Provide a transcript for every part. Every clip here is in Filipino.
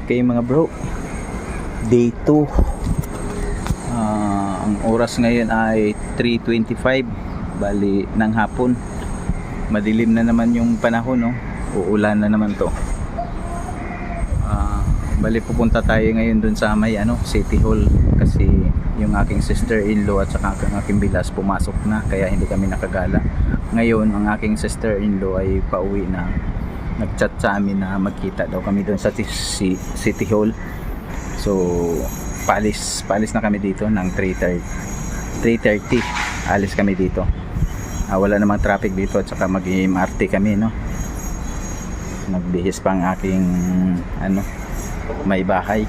Okay mga bro, day 2. Ang oras ngayon ay 3:25, bali ng hapon. Madilim na naman yung panahon, no? Uulan na naman to. Bali pupunta tayo ngayon dun sa may City Hall, kasi yung aking sister-in-law at saka ang aking bilas pumasok na, kaya hindi kami nakagala. Ngayon ang aking sister-in-law ay pauwi na. Nag-chat sa amin na magkita daw kami doon sa City Hall. So paalis na kami dito ng 3:30. Alis kami dito. Wala namang traffic dito at saka mag-MRT kami, no. Nagbihis pa ang aking may bahay.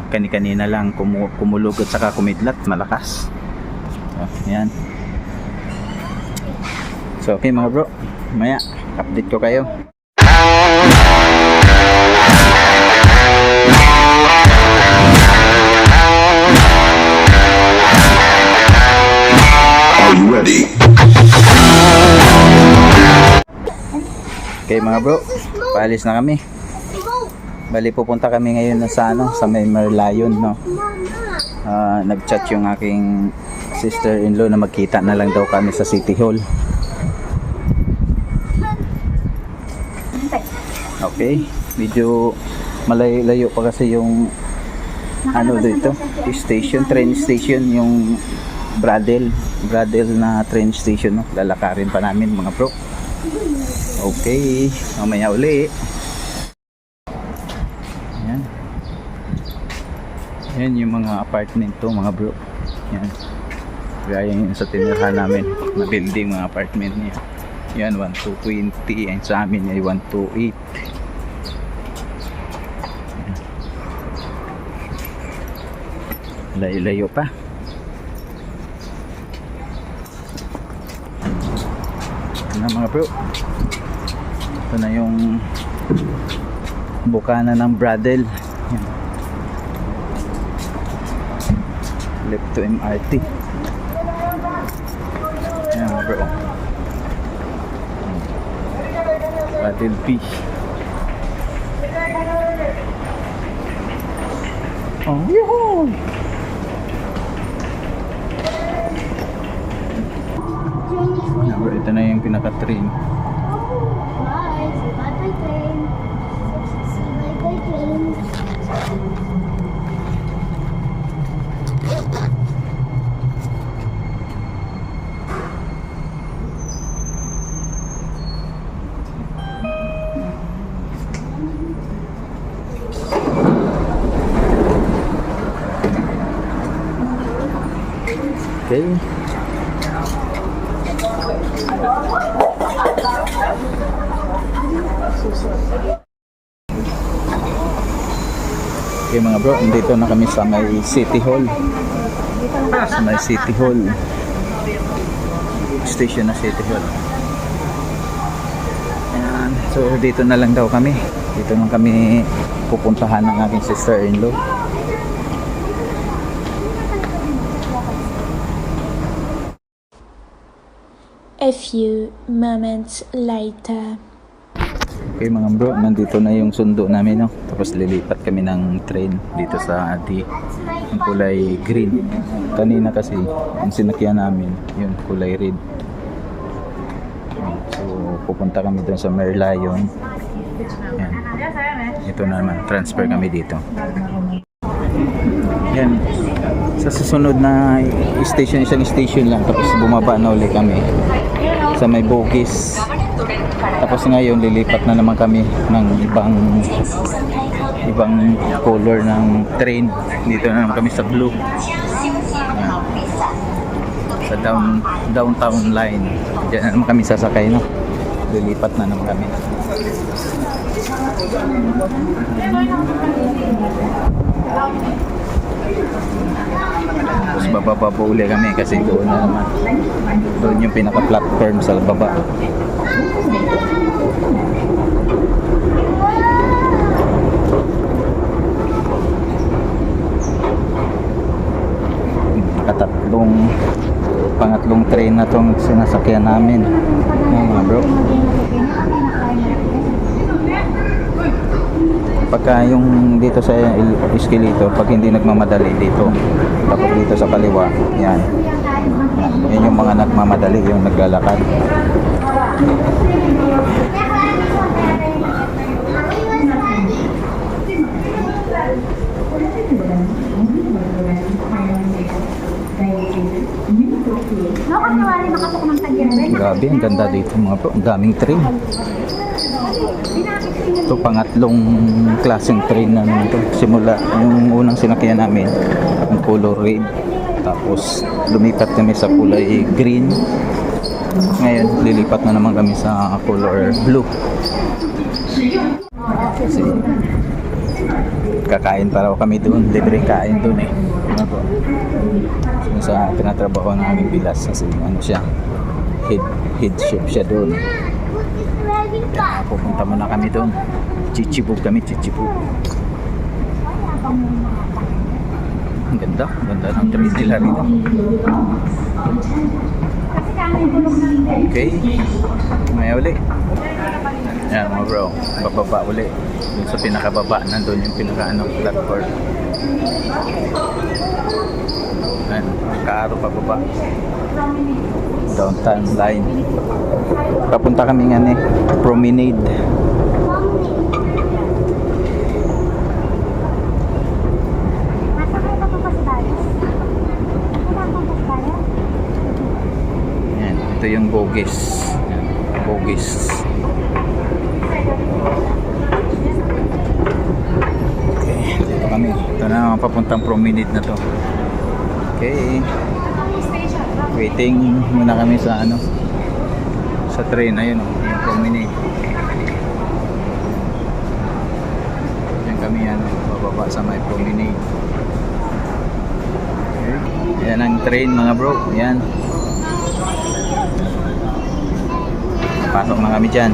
Kani-kanina lang kumulog at saka kumidlat malakas. Yan. So okay mga bro, maya update ko kayo. Are you ready? Okay mga bro, paalis na kami. Bali pupunta kami ngayon sa sa may Merlion, no. Nag-chat yung aking sister-in-law na magkita na lang daw kami sa City Hall. Okay, medyo malayo pa kasi yung dito, train station, yung Bradel na train station, no? Lalakarin pa namin mga bro. Okay, mamaya uli. Yan yung mga apartment to mga bro. Yan, gaya yung sa tinirahan namin na building, mga apartment niya. Yan 1,220, and sa amin ay 1,28. Layo-layo pa. Ito na mga bro, ito na yung bukana ng Bradel. Left to MRT. Yan mga bro, Bradel P. Oh, yoo-hoo! Ito na yung pinaka-train. Okay. Okay mga bro, dito na kami sa may City Hall. Sa may City Hall station na City Hall. Ayan. So dito na lang daw kami. Dito na kami pupuntahan ng aking sister-in-law. A few moments later. Okay mga bro, nandito na yung sundo namin, no? Tapos lilipat kami ng train dito sa yung kulay green. Kanina kasi yung sinakyan namin, yun kulay red. So pupunta kami doon sa Merlion. Yan. Ito na naman, transfer kami dito. Yan. Sa susunod na station, isang station lang, tapos bumaba na ulit kami sa may Bugis. Tapos ngayon lilipat na naman kami ng ibang color ng train. Dito na naman kami sa blue. Ayan. Sa downtown line. Diyan na naman kami sasakay, no? Lilipat na naman kami. Tapos bababa po uli kami kasi doon na naman. Doon yung pinaka-platform sa baba. Pangatlong train na tong sinasakyan namin. Mga bro. pagka yung dito sa escalator, pag hindi nagmamadali dito, tapos dito sa kaliwa, yan. Yan yung mga nagmamadali, yung naglalakad. No, kasi wala makapok ng tagyan. Grabe, ang ganda dito mga bro. Ang daming train. Ito pangatlong klaseng train na naman ito. Simula, yung unang sinakyan namin, yung color red. Tapos lumipat kami sa kulay green. Ngayon, lilipat na naman kami sa color blue. Kasi kakain pa raw kami doon. Libreng kain doon eh. Ano po? Sa tinatrabaho namin bilas kasi ano siya, head chef siya doon. Kaya pupunta muna kami doon. Chichibog kami, chichibog. Ang ganda ng train nila rito. Okay, may uli. Yan mga bro, bababa uli. Dun sa pinakababa, nandun yung platform. Ayan, kaaro pababa. Downtown line. Papunta kami nga promenade. Ayan, ito yung Bogus. Bogus. Okay, dito kami. Ito na, papuntang promenade na to. Okay. Waiting muna kami sa sa train. Ayun o, yung promenade. Yan kami bababa sa may promenade. Okay. Yan ang train mga bro. Yan. Pasok na kami dyan.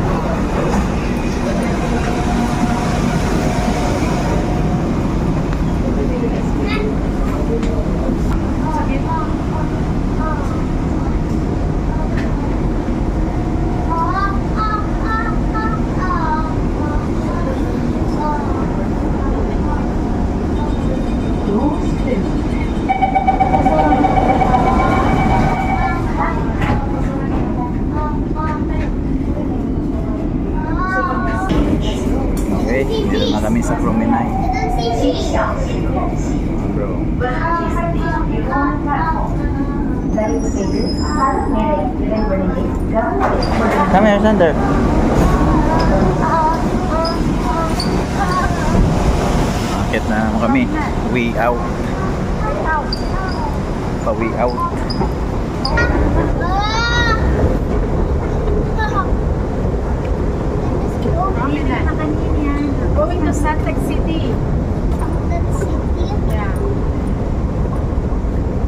Okay, dito na kami sa promenade. Bro. Come here, Sander. Akit na naman kami. Way out. Pa-way out. Going to Suntec City. Yeah.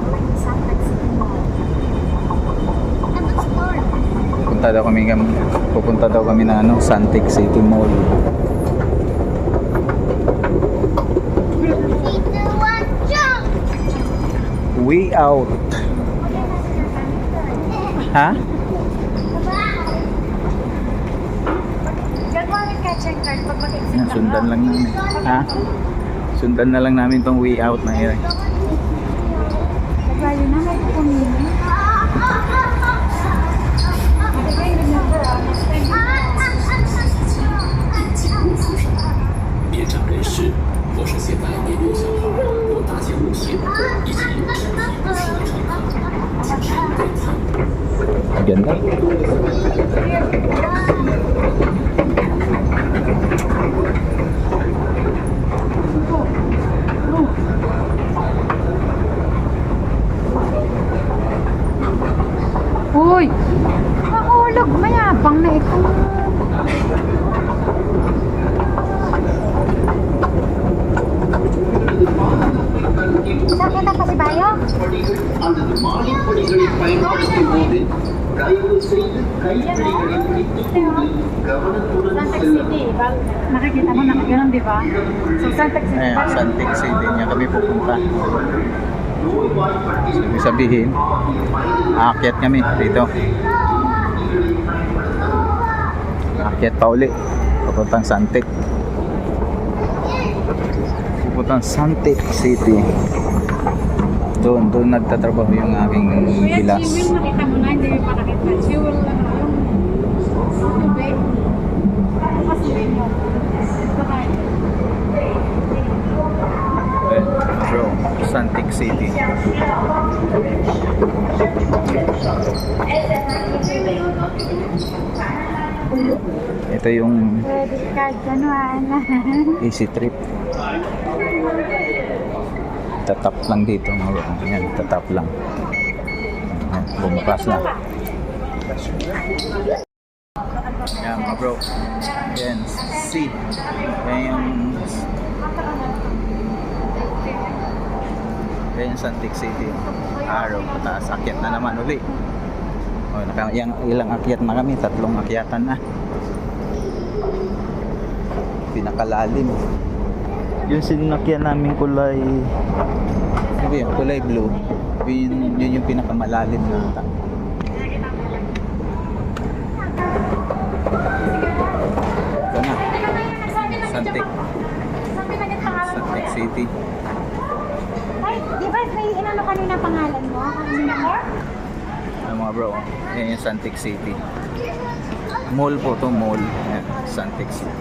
Going to Suntec City Mall. Pupunta daw kami na Suntec City Mall. Way out. Ha? Yan, sundan lang namin. Ha? Sundan na lang namin tong way out na yan. Naglayo na, may pumili. Ganda. Uy! Mahulog, mayabang na ito. Sakit ako si Bayo? அல்லது மாடிப்படிகளை பயன்படுத்தும் போது தயவு செய்து கைப்பிடிகளை பிடித்துக்கொண்டு கவனத்துடன் செல்லவும். Nakikita mo, nakaganon, di ba? So, Suntec City. Ayan, Suntec City niya kami pupunta. Ibig sabihin, aakyat kami dito. Aakyat pa uli. Papuntang Suntec. Pupuntang Santic City. Doon nagtatrabaho yung aking bilas. Nakita mo na, hindi mo pa nakita. Jewel, yung tubig. Bukas din yun. Bro, Santic City. Ito yung Credit card, ganuan. easy trip. Tatap lang dito mga bro. Yan, tatap lang. Yan, bumukas na. Yan mga bro. Yan, see. Yan yung Santic City. Araw, pataas. Akyat na naman uli. O, ilang akyat na kami. 3 akyatan na. Pinakalalim. Yung sinakyan namin kulay, ano ba yun? Kulay blue. Yun yung pinakamalalim na ata. Ito na. Santic City. Ay, di ba may inano kanina pangalan mo? Kanina mo? Ano mga bro, yan yung Santic City. Mall po to, mall. Yan, Santic City.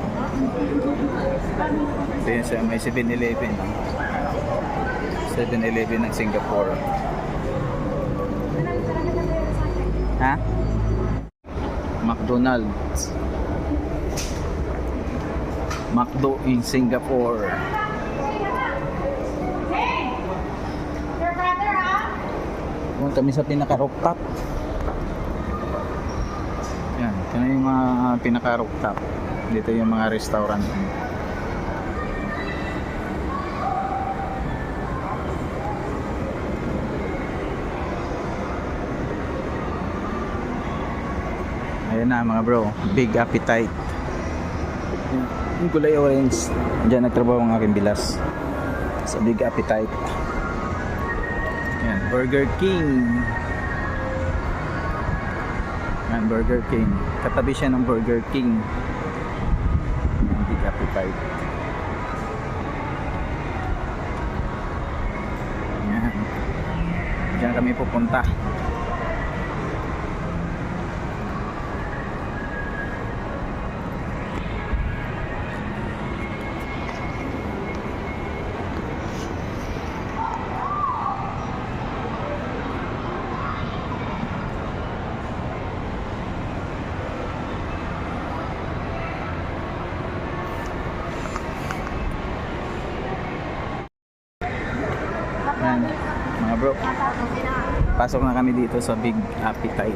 Ito yung may 7-Eleven. 7-Eleven ng Singapore. Ha? McDonald's. McDo in Singapore. Punta kami sa pinaka-rooftop. Yan, ito na yung mga pinaka-rooftop. Dito yung mga restaurant. Ayan na mga bro, big appetite. Yung kulay orange, dyan nagtrabaho ang aking bilas sa big appetite. Yan, Burger King. Yan, Burger King. Katabi siya ng Burger King. Yan, big appetite. Yan. Diyan kami pupunta. Yan, mga bro. Pasok na kami dito sa Big Appetite.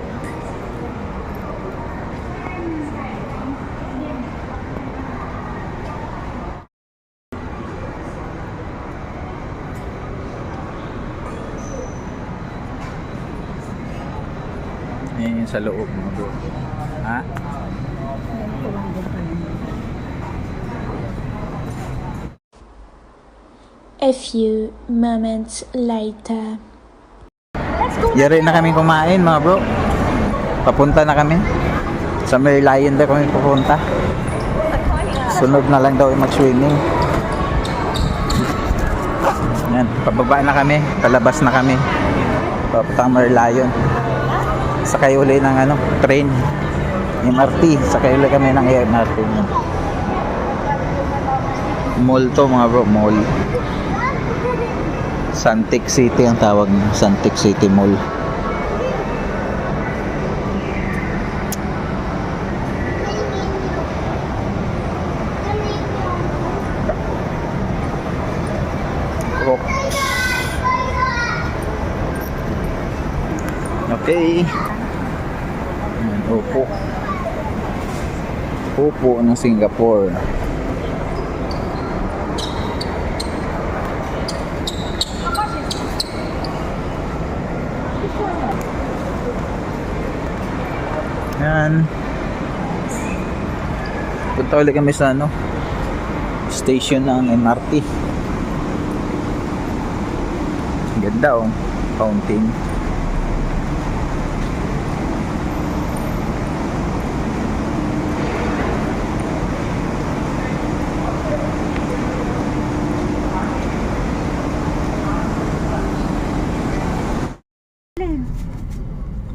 Yan yung sa loob, mga bro. Ha? A few moments later. Yari na kami kumain mga bro. Papunta na kami. Sa Merlion daw kami pupunta. Sunod na lang daw mag-swimming. Yan, pababa na kami. Palabas na kami. Papunta Merlion. Sakay uli ng train. MRT. Sakay uli kami ng MRT. Mall to mga bro. Mall. Santic City ang tawag niya. Santic City Mall. Okay. Ayan, Opo. Opo ng Singapore. Yan. Punta ulit kami sa station ng MRT. Ganda oh, fountain.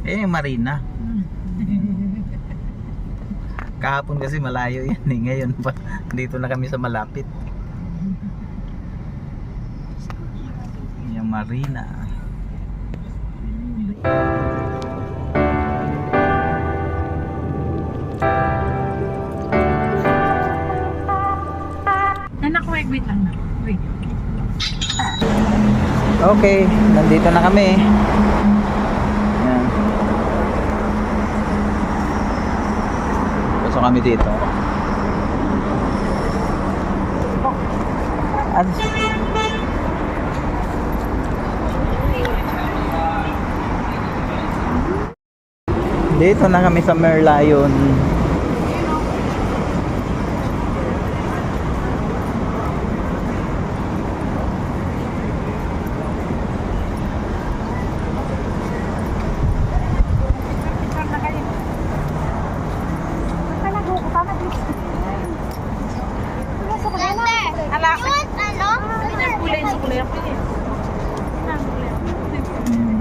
Eh, Marina. Kahapon kasi malayo yan eh. Ngayon pa, dito na kami sa malapit. Yung Marina. Anak, wait lang na. Wait. Okay, nandito na kami. Yan. Pasok kami dito. Ano? Dito na kami sa Merlion.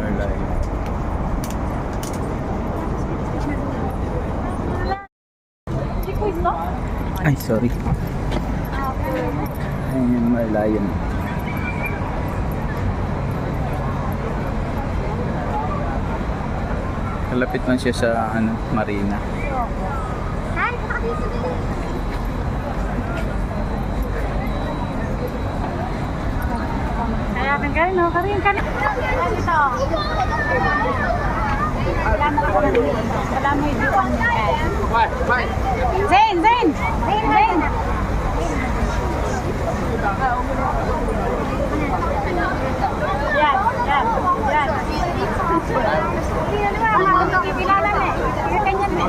Merlion. Ay, sorry. Ayun yung Merlion. Kalapit man siya sa ano, Marina. Kaya kan karin, no? Karin. Ito. Alam mo yung one Zain! Yan. Ang ipilalan eh. Ganyan eh.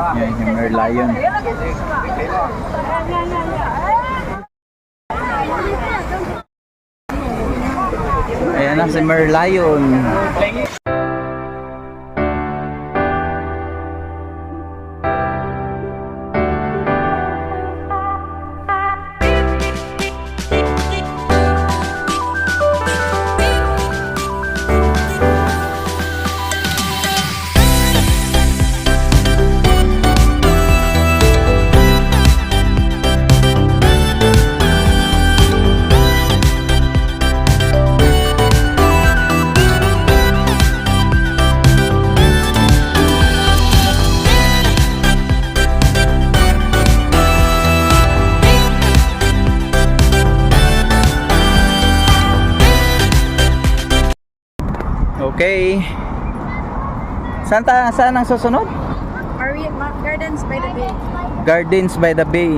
Ayan, Yan yung Merlion. Ayan na si Merlion. Okay. Saan ang susunod? Gardens by the Bay. Gardens by the Bay.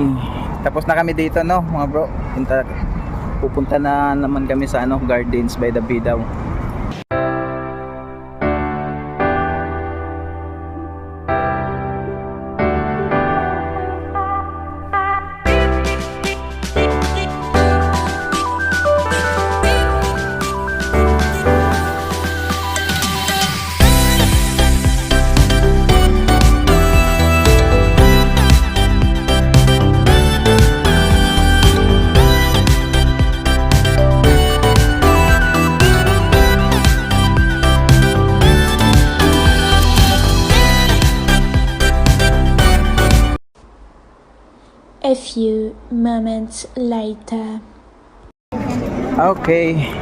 Tapos na kami dito, no, mga bro. Pupunta na naman kami sa ano, Gardens by the Bay daw. A few moments later. Okay.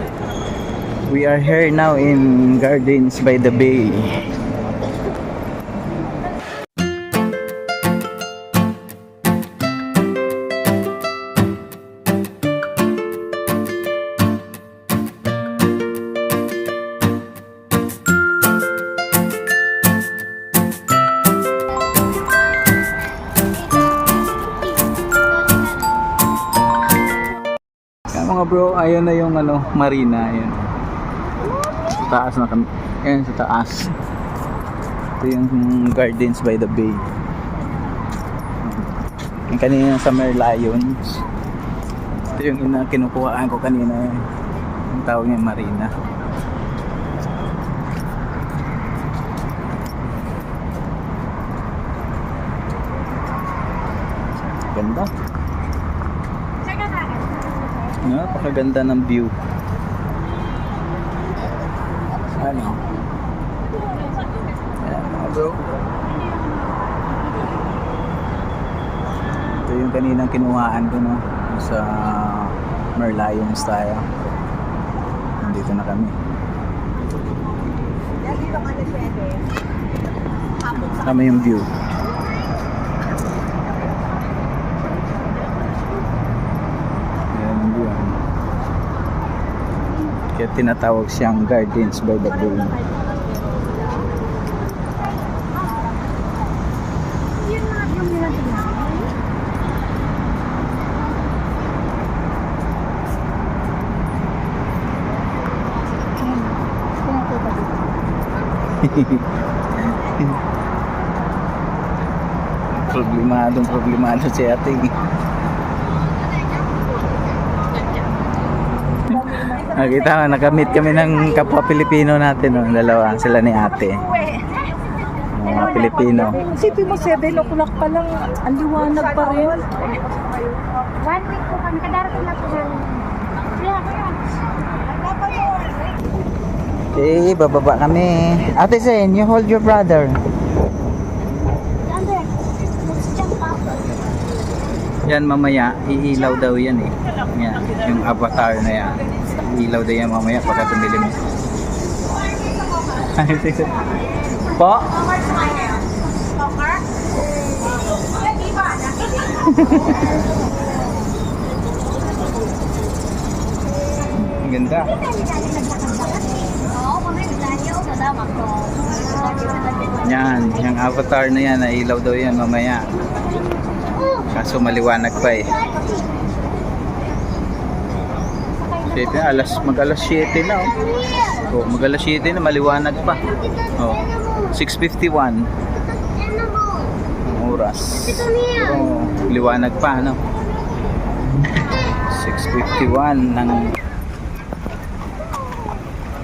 We are here now in Gardens by the Bay. Mga bro, ayun na yung ano, Marina, ayun. Sa taas na kami. Ayun sa taas. Ito yung Gardens by the Bay. Yung kanina sa Merlion. Ito yung kinukuhaan ko kanina. Yung tawag niya Marina. Ganda. Check it out. Napakaganda ng view. Ano? Ayan mga bro. Ito yung kaninang kinuhaan ko, no? Sa Merlions tayo. Nandito na kami. Kami yung view. Ayan yung view. Kaya tinatawag siyang Gardens by the Bay. Problemado si ate. Nakita ko, nakamit kami ng kapwa Pilipino natin, no? Dalawa, sila ni ate. Mga Pilipino. Isipin mo, 7 o'clock pa lang, ang liwanag pa rin. 1 week po kami. Kadarating lang po namin. Okay, bababa kami. Ate Sen, you hold your brother. Yan mamaya, iilaw daw yan eh. Yan, yung avatar na yan. Iilaw daw yan mamaya pagka tumilim. Po? Ganda. Yan, yung avatar na yan, nailaw daw yan mamaya. Kaso maliwanag pa eh. Mag-alas 7 na oh. Oh, mag-alas 7 na, maliwanag pa. Oh, 6:51 ang oras. Pero liwanag pa, no? 6:51 ng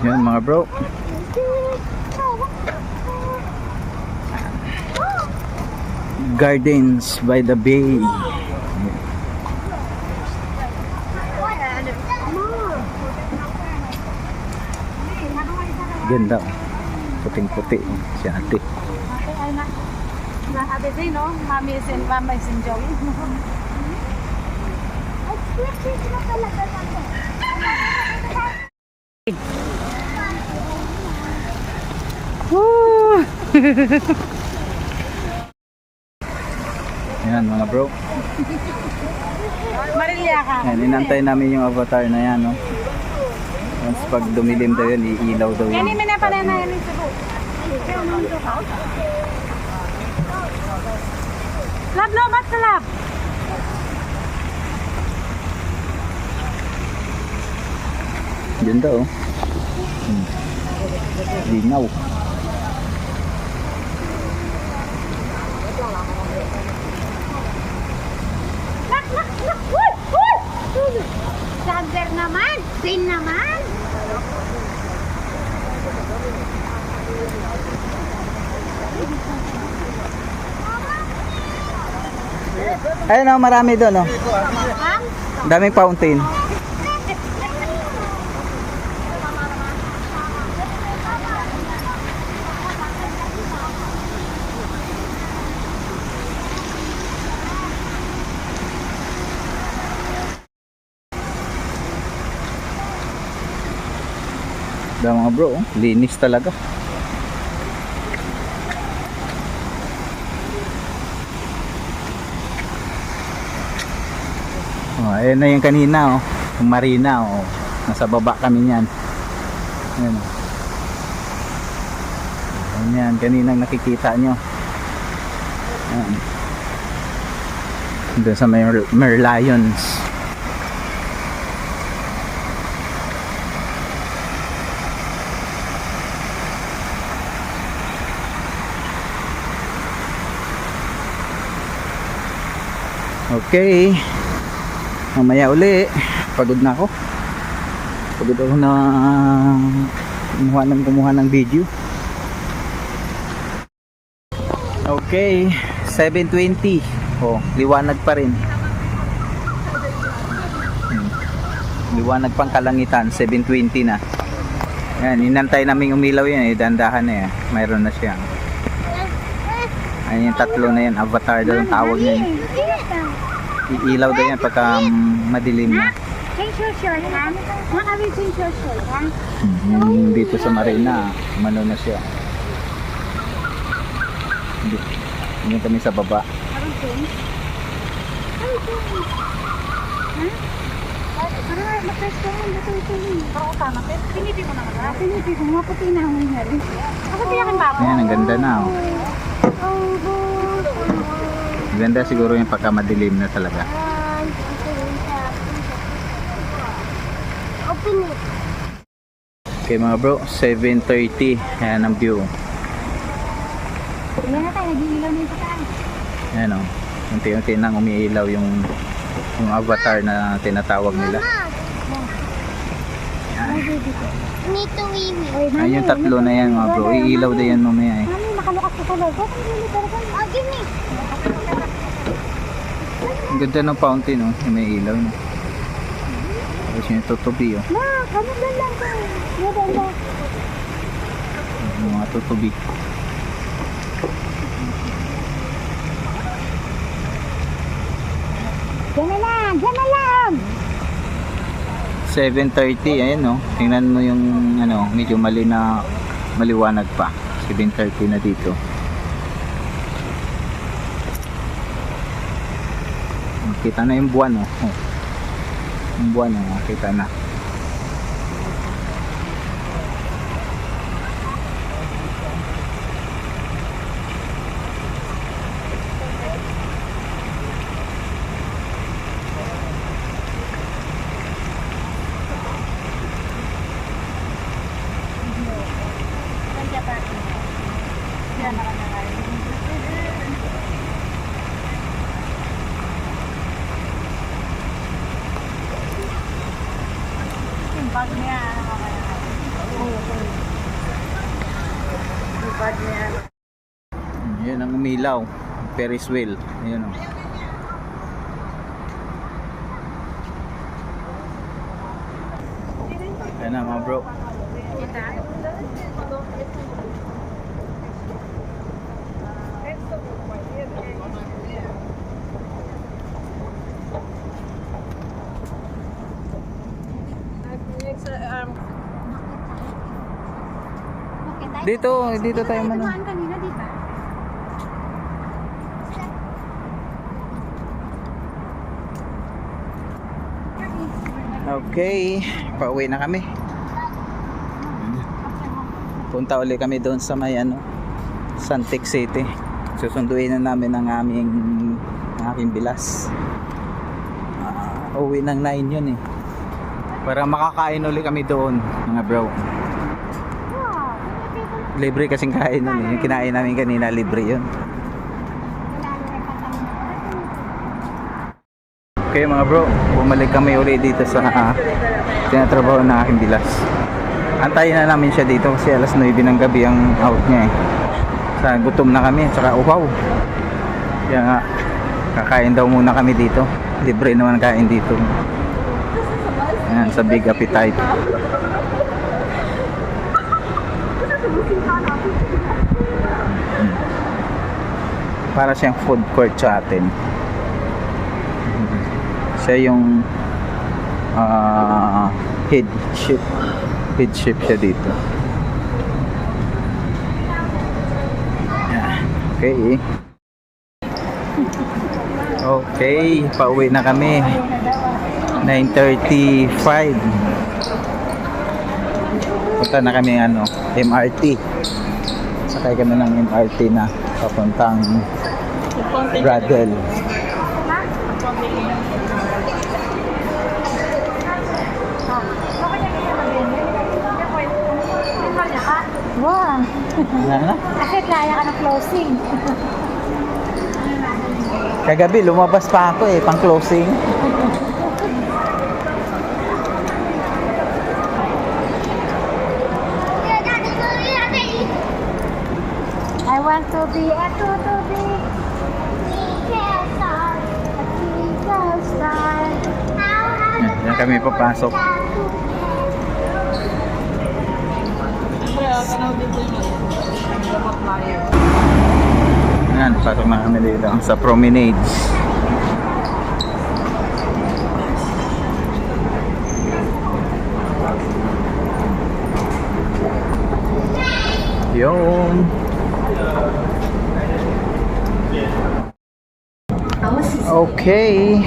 yan mga bro. Gardens by the Bay. Ganda oh. Puting-puti si ate. Ate din, no? Mami is in, mama is enjoying. Yan mga bro. Marilia ka. Yan, inantay namin yung avatar na yan, no? Once pag dumilim daw yun, iilaw daw yun. Yan yung pala na yan yung subo. Lab, no? Ba't ka lab? Ganda oh. Linaw. Sander naman! Sin naman! Ayun oh, marami doon oh. Ma'am? Daming fountain. Mga bro, oh. Linis talaga. Oh, ayan na yung kanina oh. Yung marina oh. Nasa baba kami niyan. Ayan oh. Ayan yan, kaninang nakikita nyo. Ayan. Doon sa Merlions. Okay, mamaya uli. Pagod na ako. Pagod ako na kumuha ng video. Okay, 7:20. Oh, liwanag pa rin. Liwanag pang kalangitan, 7:20 na. Yan, inantay namin umilaw yan eh, dandahan na yan. Mayroon na siya. Ayun yung tatlo na yan, avatar daw yung tawag niya. Iilaw daw yan pagka madilim na. Change your shirt, ha? Makawin change your shirt, ha? Yung dito sa Marina, umano na siya. Hindi kami sa baba. Parang change. Ay, change. Ha? Parang mag-press ko mo, dito ito yun. Parang tama, pinipi mo naman, ha? Pinipi ko, maputi na ang nangyari. Ako tiyakin ba ako? Ayan, ang ganda na oh. Ang ganda siguro yung pagka madilim na talaga. Open it. Okay mga bro, 7:30. Ayan ang view. Ayan na tayo, nag-iilaw na yung pagkaan. Ayan o. Unti-unti nang umiilaw yung avatar na tinatawag nila. Need to wee-wee. Ayan yung tatlo na yan mga bro. Iilaw din yan mamaya eh. Mami, nakalukas ko talaga. Ang gini. Ang ganda ng fountain oh. Yung may ilaw no. Tapos yung tutubi oh. Ma, kami lang ko. Yan lang. Yung mga tutubi. Diyan na lang, diyan na lang. 7:30 ayan no. Tingnan mo yung ano, medyo maliwanag pa. 7:30 na dito. Kita na yung buwan oh. Yung buwan oh, kita na. Bag niya. Bag niya. Yan ang umilaw. Ferris wheel. Ayun oh. Ayan na mga bro. Dito tayo mano. Tumaan kanina, di ba? Okay, pauwi na kami. Punta ulit kami doon sa may ano, Santic City. Susunduin na namin ang aking bilas. Uwi ng 9 yun eh. Para makakain ulit kami doon, mga bro. Libre kasing kain nun eh. Yung kinain namin kanina, libre yun. Okay mga bro, bumalik kami ulit dito sa tinatrabaho na aking bilas. Antayin na namin siya dito kasi alas 9 ng gabi ang out niya eh. Sa gutom na kami, saka uhaw. Kaya nga, kakain daw muna kami dito. Libre naman kain dito. Ayan, sa Big Appetite. Para siyang food court sa atin. Siya yung head chef siya dito. Okay. Okay, pauwi na kami. 9:35. Punta na kami MRT. Sakay kami ng MRT na papuntang Bradel. Wow. Ano? Kasi kaya ka ng closing. Kagabi lumabas pa ako pang closing. I want to be a to-to-be star. Yan na kami papasok. Ayan, pasok na kami dito sa promenade. Yun. Okay.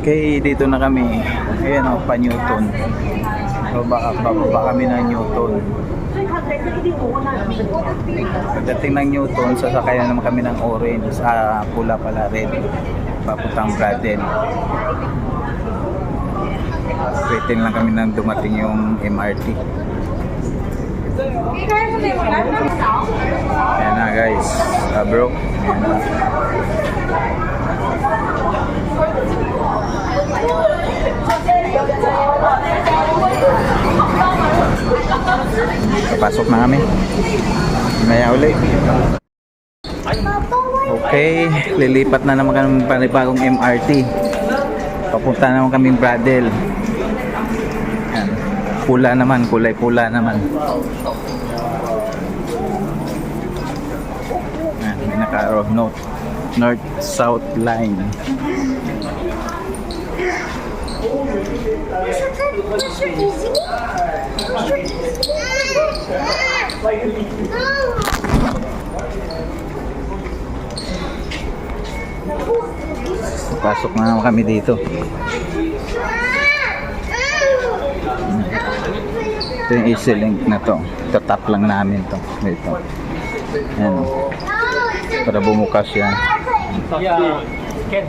Okay, dito na kami. Ayan o, pa-Newton. Bababa kami ng Newton. Pagdating ng Newton, sasakayan naman kami ng orange. Pula pala, red. Papuntang Braden. Waiting lang kami nang dumating yung MRT. Ayan na guys. Bro. Ayan na. Papasok na kami. Maya uli. Okay, lilipat na naman kami ng panibagong MRT. Papunta naman kaming Bradel. Ayan. Pula naman, kulay pula naman. Ayan, may naka-arrow note. North-South line. Pasok na naman kami dito. Ito yung easy link na to. Tatap lang namin to. Dito. Ayan. Para bumukas yan. Yeah, Ken,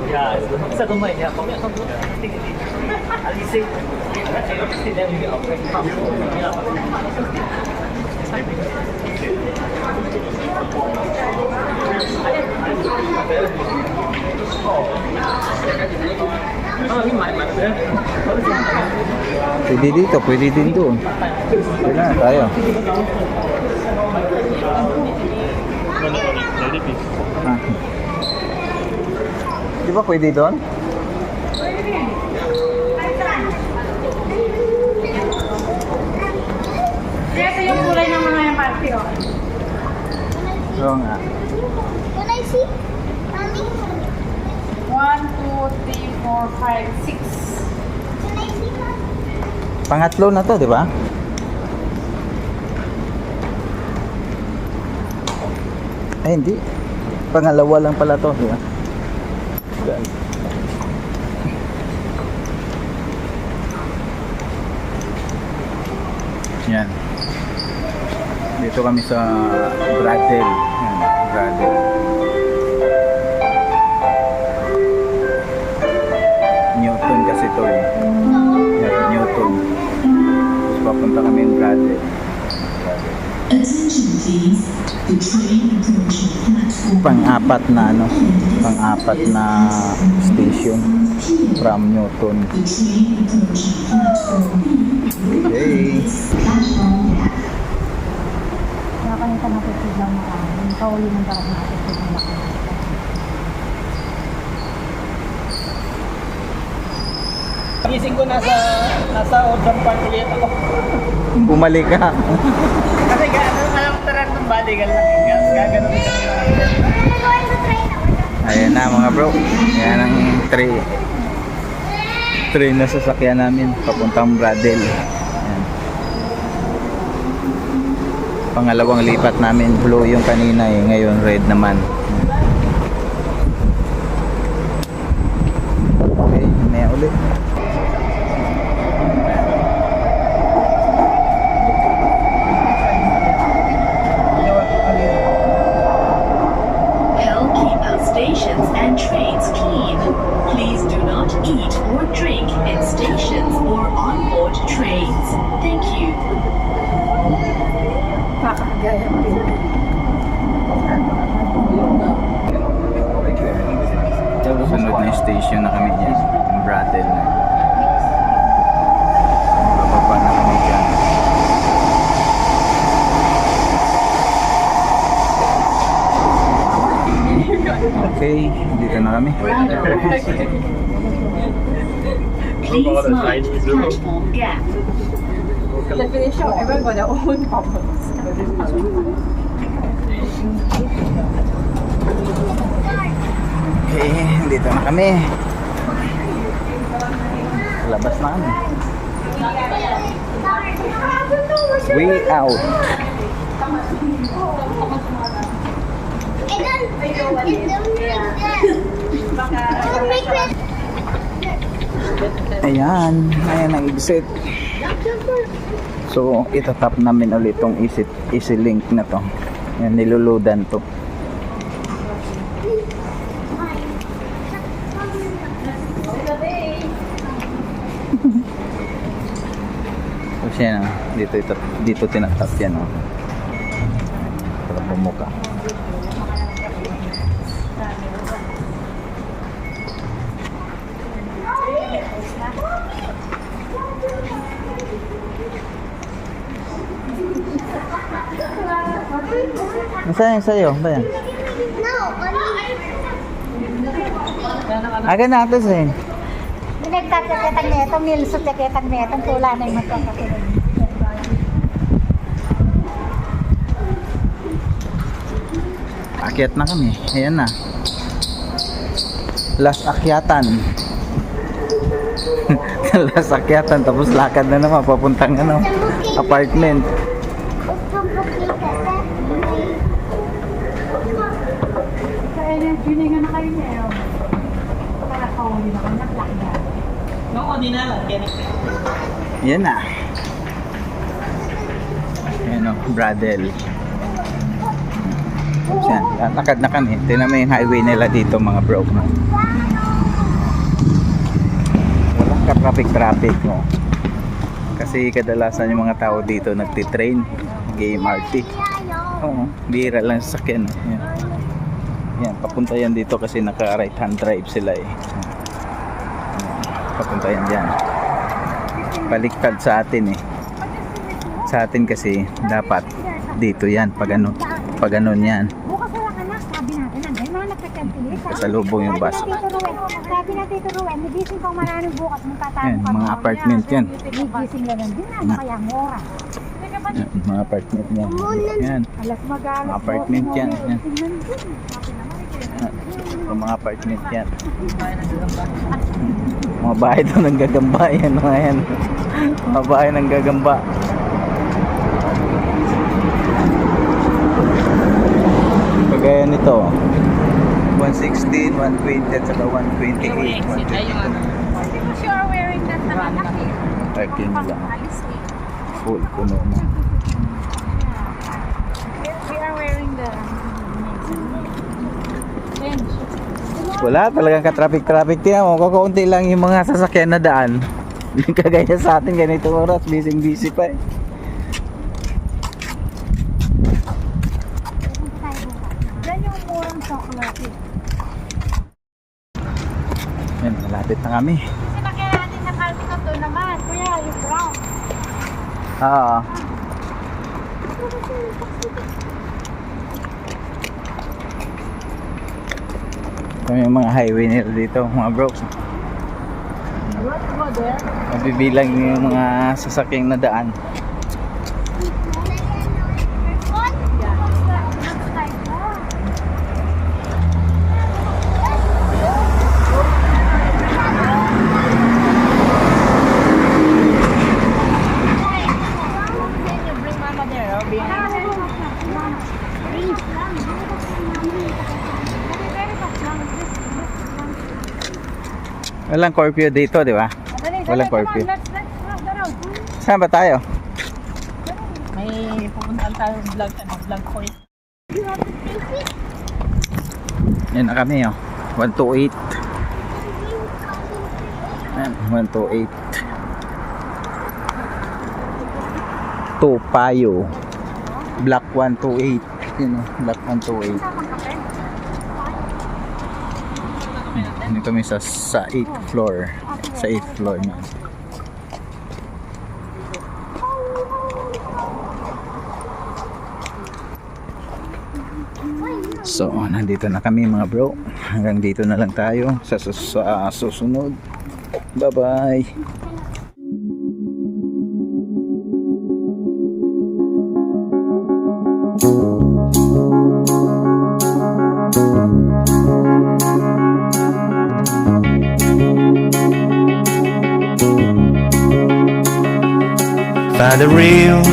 yeah, isa tumayo niya. Alisi. Pwede dito, pwede din doon. Pwede na tayo. Ah. Di ba pwede doon? Ito yung kulay ng mga MRT, oh. Oo nga. Can I see? Mommy? 1, 2, 3, 4, 5, 6. Can I see, Mommy? Pangatlo na to, di ba? Ay, hindi. Pangalawa lang pala to, di ba? Yan. Dito kami sa Bradel. Yan, Bradel. Newton kasi to eh. Yan, Newton. Tapos papunta kami ng Bradel. Attention please. The train approaching platform. Pang-apat na ano, pang-apat na station from Newton. The train approaching platform. Okay. Kaya kanita natutod lang marami. Kauli ng darap natutod lang marami. Gising ko nasa Ordan Park ulit ako. Bumalik ka. Kasi alam taran ng balikan lang. Gagano ko Ayan na mga bro. Ayan ang train na sasakyan namin papuntang Bradel. Ayan. Pangalawang lipat namin, blue yung kanina eh, ngayon red naman. Okay, may ulit. Help keep our stations and trains clean. Please do not eat or drink in stations or onboard trains. Thank you. Kakagaya din. Sunod na yung station na kami dyan, yung Brattle na. Bababa na kami dyan. Okay, dito na kami. Please mind the platform gap. Definition, everyone their own problems. Okay, dito na kami. Labas na kami. Way out. Ayan, ayan ang exit. So, itatap namin ulit itong easy link na to. Ayan, niluludan to. So, siya na. Dito tinatap yan. Oh. Para pumuka. Nasaan yung sa'yo? Ba yan? No, Aga na ito sa'yo. Pinagtatagatan niya itong nilusot yaketang niya itong tula na yung magkakakilig. Akyat na kami. Ayan na. Last akyatan. Last akyatan. Tapos lakad na naman. Papuntang apartment. Kaya giningan na kayo niya. Para kawali na kayo naklakda. No, di na lang. Yan na. Ayan o, Brattle. Yan, lakad na kami. Tingnan mo yung highway nila dito mga bro. Walang ka-traffic no? Kasi kadalasan yung mga tao dito nagtitrain, nag-MRT. Oo, bihira lang sa sakyan. Yan. Yan, papunta yan dito kasi naka right hand drive sila eh. Yan. Papunta yan dyan. Baliktad sa atin eh. Sa atin kasi dapat dito yan, pag ganun yan. Bukas wala ka na, sabi natin, nanday mga nagkakantilit. Pasalubong yung bus. Sabi na Tito Ruel, nagising pang maraming bukas mong tatago Yan, ka. mga apartment yan. Nagising lang din na, kaya ang oras. Yan, mga apartment yan. Yan, Alas mag-alas. mga apartment yan. Yan. Yung mga apartment yan. Mga bahay doon ng gagamba yan. Mga yan. Mga bahay ng gagamba. Kagaya nito 116, 120 at saka 128. You are wearing that na malaki. Parking lang. Alis eh. Full puno na. We are wearing the Wala talagang ka-traffic. Tiyan mo, kakaunti lang yung mga sasakyan na daan. Hindi kagaya sa atin ganito oras, busy pa eh. Yan yung murang chocolate. Yan, malapit na kami. Sinakyan natin na kalmi ko to naman. Kuya, yung brown. Oo. Ito yung mga highway nila dito, mga bro. Mabibilang yung mga sasakyang na daan. Walang curfew dito, di ba? Dali, Walang come on, curfew. let's cross the road. Saan ba tayo? May pupuntahan tayong vlog, vlog point. Yan na kami, oh. 128. Yan, 128. Topayo. Block 128. Yun, oh, Block 128. Hindi kami sa 8th floor. Sa 8th floor na. So, nandito na kami mga bro. Hanggang dito na lang tayo sa susunod. Bye-bye. Find a real